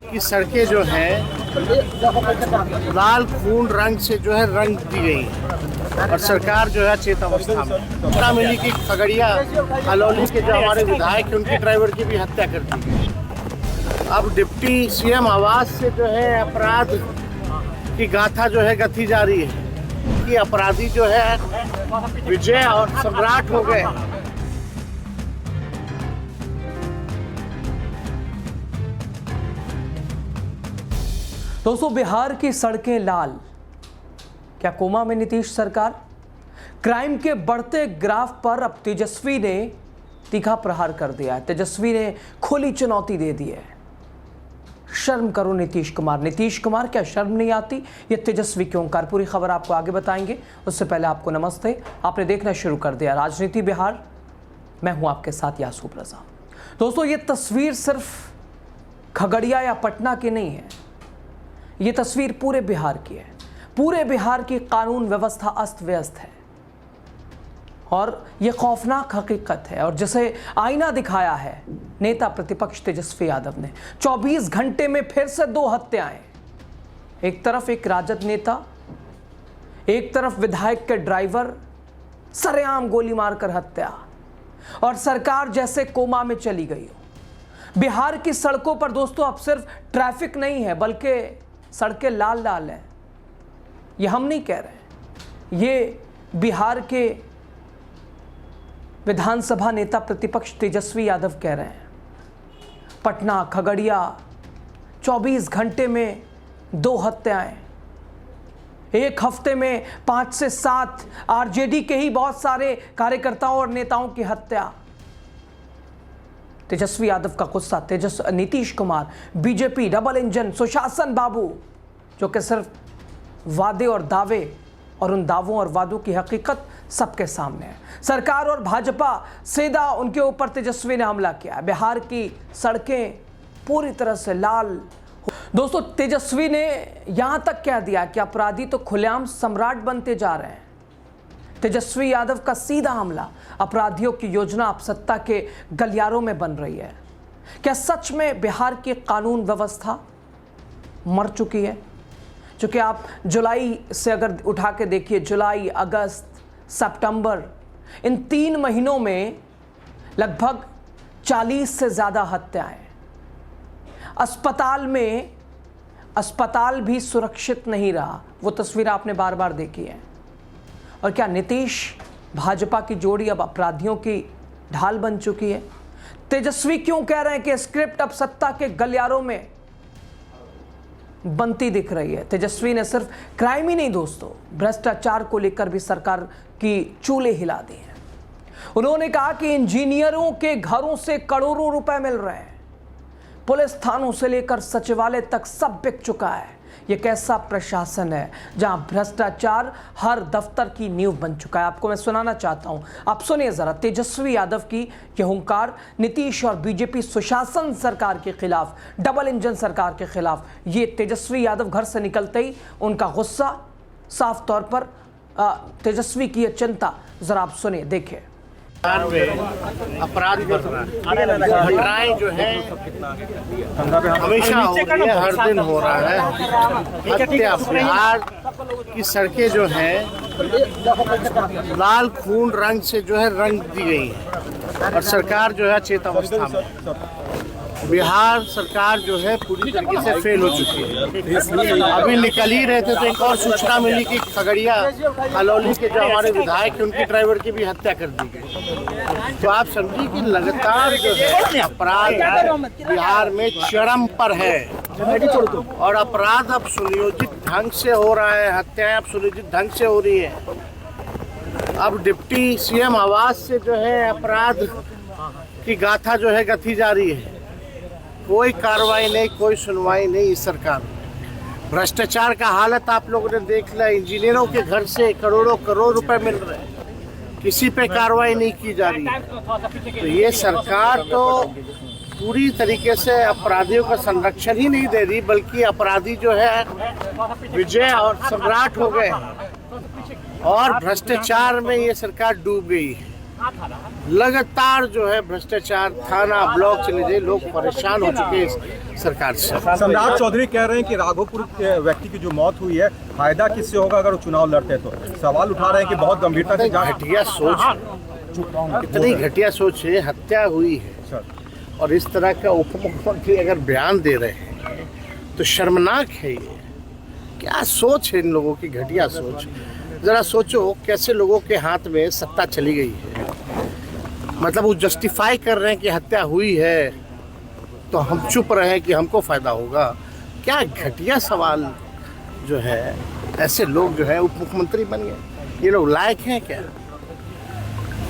की सड़कें जो हैं लाल खून रंग से जो है रंग दी गई है और सरकार जो है चेतावस्था में। सूचना मिली कि खगड़िया अलौली के जो हमारे विधायक हैं उनके ड्राइवर की भी हत्या कर दी गई। अब डिप्टी सीएम आवास से जो है अपराध की गाथा जो है गथी जा रही है कि अपराधी जो है विजय और सम्राट हो गए। दोस्तों, बिहार की सड़कें लाल, क्या कोमा में नीतीश सरकार? क्राइम के बढ़ते ग्राफ पर अब तेजस्वी ने तीखा प्रहार कर दिया है। तेजस्वी ने खुली चुनौती दे दी है। शर्म करो नीतीश कुमार। नीतीश कुमार, क्या शर्म नहीं आती? ये तेजस्वी के ओंकार। पूरी खबर आपको आगे बताएंगे, उससे पहले आपको नमस्ते। आपने देखना शुरू कर दिया राजनीति बिहार, मैं हूं आपके साथ यासूब रजा। दोस्तों, ये तस्वीर सिर्फ खगड़िया या पटना की नहीं है, ये तस्वीर पूरे बिहार की है। पूरे बिहार की कानून व्यवस्था अस्त व्यस्त है और यह खौफनाक हकीकत है। और जिसे आईना दिखाया है नेता प्रतिपक्ष तेजस्वी यादव ने। 24 घंटे में फिर से 2 हत्याएं। एक तरफ एक राजद नेता, एक तरफ विधायक के ड्राइवर, सरेआम गोली मारकर हत्या, और सरकार जैसे कोमा में चली गई हो। बिहार की सड़कों पर दोस्तों अब सिर्फ ट्रैफिक नहीं है, बल्कि सड़कें लाल लाल हैं। ये हम नहीं कह रहे, ये बिहार के विधानसभा नेता प्रतिपक्ष तेजस्वी यादव कह रहे हैं। पटना, खगड़िया, 24 घंटे में 2 हत्याएं, एक हफ्ते में 5 से 7 आरजेडी के ही बहुत सारे कार्यकर्ताओं और नेताओं की हत्या। तेजस्वी यादव का गुस्सा, Nitish Kumar, BJP, double engine, सुशासन बाबू, जो कि सिर्फ वादे और दावे और उन दावों और वादों की हकीकत सबके सामने है। सरकार और भाजपा सीधा उनके ऊपर तेजस्वी ने हमला किया। बिहार की सड़कें पूरी तरह से लाल। दोस्तों, तेजस्वी ने यहां तक कह दिया कि अपराधी तो खुलेआम सम्राट बनते जा रहे हैं। तेजस्वी यादव का सीधा हमला, अपराधियों की योजना अब सत्ता के गलियारों में बन रही है। क्या सच में बिहार की कानून व्यवस्था मर चुकी है? क्योंकि आप जुलाई से अगर उठा के देखिए, जुलाई, अगस्त, सितंबर, इन 3 महीनों में लगभग 40 से ज़्यादा हत्याएं। अस्पताल भी सुरक्षित नहीं रहा। वो तस्वीर आपने बार बार देखी है। और क्या नीतीश भाजपा की जोड़ी अब अपराधियों की ढाल बन चुकी है? तेजस्वी क्यों कह रहे हैं कि स्क्रिप्ट अब सत्ता के गलियारों में बनती दिख रही है? तेजस्वी ने सिर्फ क्राइम ही नहीं दोस्तों, भ्रष्टाचार को लेकर भी सरकार की चूल्हे हिला दी हैं। उन्होंने कहा कि इंजीनियरों के घरों से करोड़ों रुपए मिल रहे हैं, पुलिस थानों से लेकर सचिवालय तक सब बिक चुका है। यह कैसा प्रशासन है जहां भ्रष्टाचार हर दफ्तर की नींव बन चुका है? आपको मैं सुनाना चाहता हूं, आप सुनिए जरा तेजस्वी यादव की यह हुंकार नीतीश और बीजेपी सुशासन सरकार के खिलाफ, डबल इंजन सरकार के खिलाफ। ये तेजस्वी यादव घर से निकलते ही उनका गुस्सा साफ तौर पर, तेजस्वी की यह चिंता, जरा आप सुनिए, देखिए। अपराध बढ़ रहा है, घटनाएं जो है हमेशा हो रही है, हर दिन हो रहा है हत्या। बिहार की सड़कें जो हैं लाल खून रंग से जो है रंग दी गई है और सरकार जो है चेतावस्था में। बिहार सरकार जो है पूरी तरीके से फेल हो चुकी है। अभी निकल ही रहे थे तो एक और सूचना मिली कि खगड़िया अलौली के जो हमारे विधायक हैं उनके ड्राइवर की भी हत्या कर दी गई। तो आप समझिए कि लगातार जो है अपराध बिहार में चरम पर है और अपराध अब सुनियोजित ढंग से हो रहा है, हत्याएं अब सुनियोजित ढंग से हो रही है। अब डिप्टी सीएम आवास से जो है अपराध की गाथा जो है गथी जा रही है। कोई कार्रवाई नहीं, कोई सुनवाई नहीं इस सरकार में। भ्रष्टाचार का हालत आप लोगों ने देख लिया। इंजीनियरों के घर से करोड़ों रुपए मिल रहे हैं, किसी पे कार्रवाई नहीं की जा रही है। तो ये सरकार तो पूरी तरीके से अपराधियों का संरक्षण ही नहीं दे रही, बल्कि अपराधी जो है विजय और सम्राट हो गए और भ्रष्टाचार में ये सरकार डूब गई है। लगातार जो है भ्रष्टाचार, थाना ब्लॉक चले गए, लोग परेशान हो चुके हैं इस सरकार से। सम्राट चौधरी कह रहे हैं कि राघोपुर के व्यक्ति की जो मौत हुई है, फायदा किससे होगा अगर वो चुनाव लड़ते तो? सवाल उठा रहे हैं कि बहुत गंभीरता से घटिया सोच है, कितनी घटिया सोच है, हत्या हुई है और इस तरह का उप मुख्यमंत्री अगर बयान दे रहे हैं तो शर्मनाक है। ये क्या सोच है इन लोगों की, घटिया सोच। जरा सोचो कैसे लोगों के हाथ में सत्ता चली गई है, मतलब वो जस्टिफाई कर रहे हैं कि हत्या हुई है तो हम चुप रहे कि हमको फायदा होगा। क्या घटिया सवाल जो है, ऐसे लोग जो है उप मुख्यमंत्री बन गए, ये लोग लायक हैं क्या?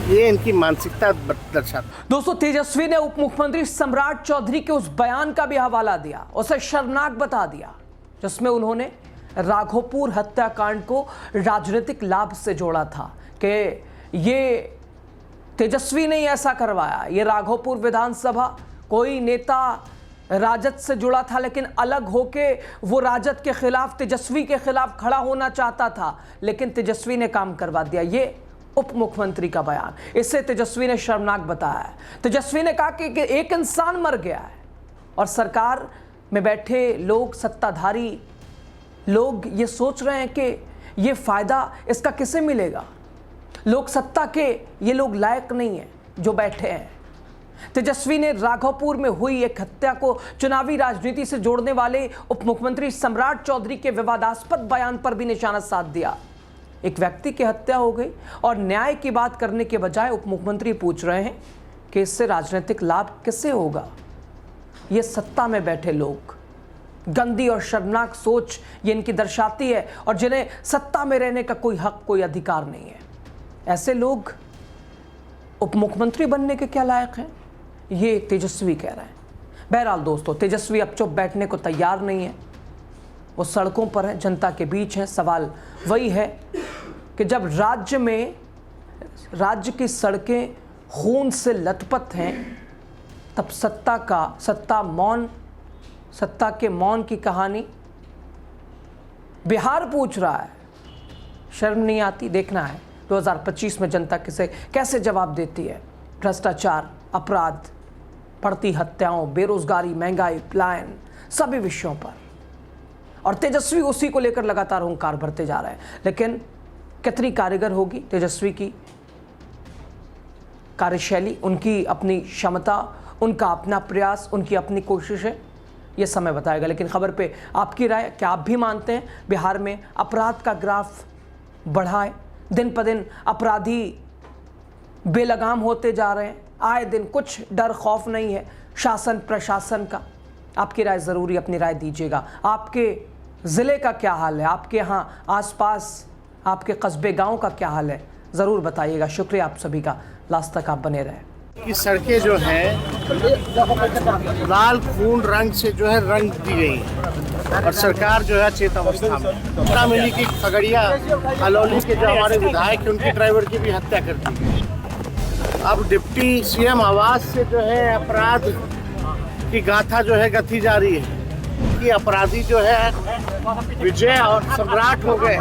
ये इनकी मानसिकता दर्शाता। दोस्तों, तेजस्वी ने उप मुख्यमंत्री सम्राट चौधरी के उस बयान का भी हवाला दिया, उसे शर्मनाक बता दिया, जिसमें उन्होंने राघोपुर हत्याकांड को राजनीतिक लाभ से जोड़ा था कि ये तेजस्वी ने ऐसा करवाया। ये राघोपुर विधानसभा कोई नेता राजद से जुड़ा था, लेकिन अलग होके वो राजद के खिलाफ, तेजस्वी के खिलाफ खड़ा होना चाहता था, लेकिन तेजस्वी ने काम करवा दिया। ये उप मुख्यमंत्री का बयान, इससे तेजस्वी ने शर्मनाक बताया है। तेजस्वी ने कहा कि एक इंसान मर गया है और सरकार में बैठे लोग, सत्ताधारी लोग ये सोच रहे हैं कि ये फायदा इसका किसे मिलेगा। लोग सत्ता के ये लोग लायक नहीं है जो बैठे हैं। तेजस्वी ने राघोपुर में हुई एक हत्या को चुनावी राजनीति से जोड़ने वाले उप मुख्यमंत्री सम्राट चौधरी के विवादास्पद बयान पर भी निशाना साध दिया। एक व्यक्ति की हत्या हो गई और न्याय की बात करने के बजाय उप मुख्यमंत्री पूछ रहे हैं कि इससे राजनीतिक लाभ किससे होगा। ये सत्ता में बैठे लोग, गंदी और शर्मनाक सोच ये इनकी दर्शाती है, और जिन्हें सत्ता में रहने का कोई हक, कोई अधिकार नहीं है। ऐसे लोग उप मुख्यमंत्री बनने के क्या लायक हैं, ये तेजस्वी कह रहे हैं। बहरहाल दोस्तों, तेजस्वी अब चुप बैठने को तैयार नहीं है, वो सड़कों पर है, जनता के बीच है। सवाल वही है कि जब राज्य की सड़कें खून से लथपथ हैं, तब सत्ता के मौन की कहानी बिहार पूछ रहा है। शर्म नहीं आती? देखना है 2025 में जनता कैसे जवाब देती है। भ्रष्टाचार, अपराध, बढ़ती हत्याओं, बेरोजगारी, महंगाई, पलायन, सभी विषयों पर। और तेजस्वी उसी को लेकर लगातार हुंकार भरते जा रहे हैं, लेकिन कितनी कारगर होगी तेजस्वी की कार्यशैली, उनकी अपनी क्षमता, उनका अपना प्रयास, उनकी अपनी कोशिशें, ये समय बताएगा। लेकिन खबर पे आपकी राय, क्या आप भी मानते हैं बिहार में अपराध का ग्राफ बढ़ा है? दिन पर दिन अपराधी बेलगाम होते जा रहे हैं, आए दिन कुछ डर खौफ नहीं है शासन प्रशासन का। आपकी राय ज़रूरी अपनी राय दीजिएगा। आपके ज़िले का क्या हाल है, आपके यहाँ आसपास आपके कस्बे गांव का क्या हाल है, ज़रूर बताइएगा। शुक्रिया आप सभी का, लास्ट तक आप बने रहें। कि सड़कें जो हैं लाल खून रंग से जो है रंग दी गई हैं और सरकार जो है चेत अवस्था में। पता मिली कि खगड़िया अलौली के जो हमारे विधायक हैं उनके ड्राइवर की भी हत्या कर दी गई। अब डिप्टी सीएम आवास से जो है अपराध की गाथा जो है गति जा रही है कि अपराधी जो है विजय और सम्राट हो गए।